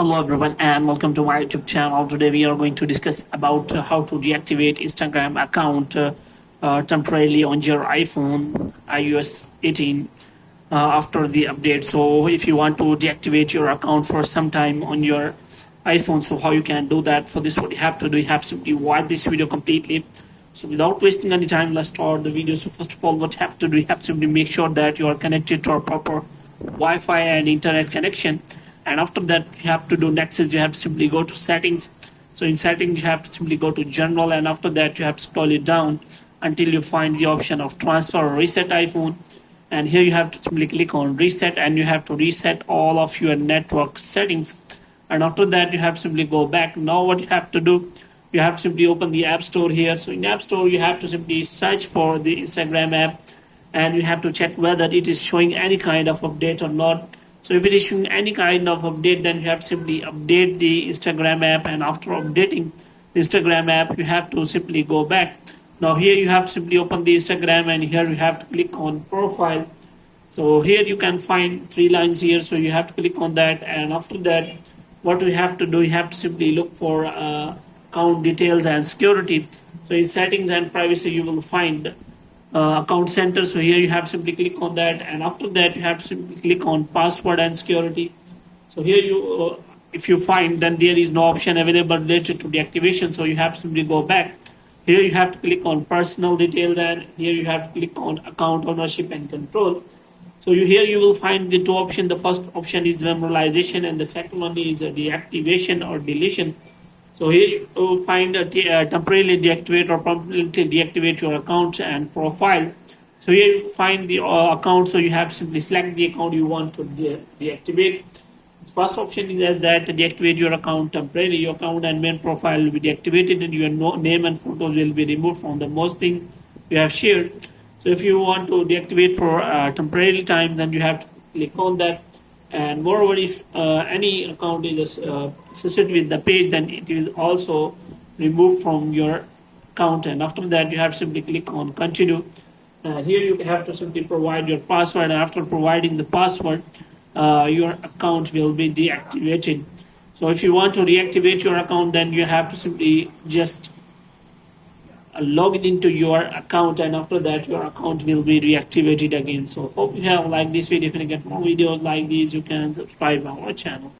Hello everyone and welcome to my YouTube channel. Today we are going to discuss about how to deactivate Instagram account temporarily on your iPhone iOS 18 after the update. So if you want to deactivate your account for some time on your iPhone, so how you can do that? For this, what you have to do, you have simply watch this video completely. So without wasting any time, let's start the video. So first of all, what you have to do, you have to simply make sure that you are connected to a proper Wi-Fi and internet connection. And after that, you have to do next is you have to simply go to settings. So in settings, you have to simply go to general, and after that you have to scroll it down until you find the option of transfer or reset iPhone. And here you have to simply click on reset, and you have to reset all of your network settings. And after that, you have to simply go back. Now what you have to do, you have to simply open the App Store here. So in App Store, you have to simply search for the Instagram app, and you have to check whether it is showing any kind of update or not. So if it is showing any kind of update, then you have to simply update the Instagram app, and after updating the Instagram app, you have to simply go back. Now here you have to simply open the Instagram, and here you have to click on profile. So here you can find three lines here, so you have to click on that, and after that what we have to do, you have to simply look for account details and security. So in settings and privacy, you will find account center. So here you have to simply click on that, and after that you have to simply click on password and security. So here you if you find then there is no option available related to deactivation, so you have to simply go back. Here you have to click on personal details, and here you have to click on account ownership and control. So here you will find the two options. The first option is memorization, and the second one is deactivation or deletion. So here you will find temporarily deactivate or permanently deactivate your account and profile. So here you find the account, so you have to simply select the account you want to deactivate. The first option is that deactivate your account temporarily. Your account and main profile will be deactivated, and your name and photos will be removed from the most thing you have shared. So if you want to deactivate for temporary time, then you have to click on that. And moreover, if any account is associated with the page, then it is also removed from your account. And after that, you have to simply click on continue. And here you have to simply provide your password, and after providing the password, your account will be deactivated. So if you want to reactivate your account, then you have to simply just log in into your account, and after that your account will be reactivated again. So hope you have liked this video. If you get more videos like these, you can subscribe our channel.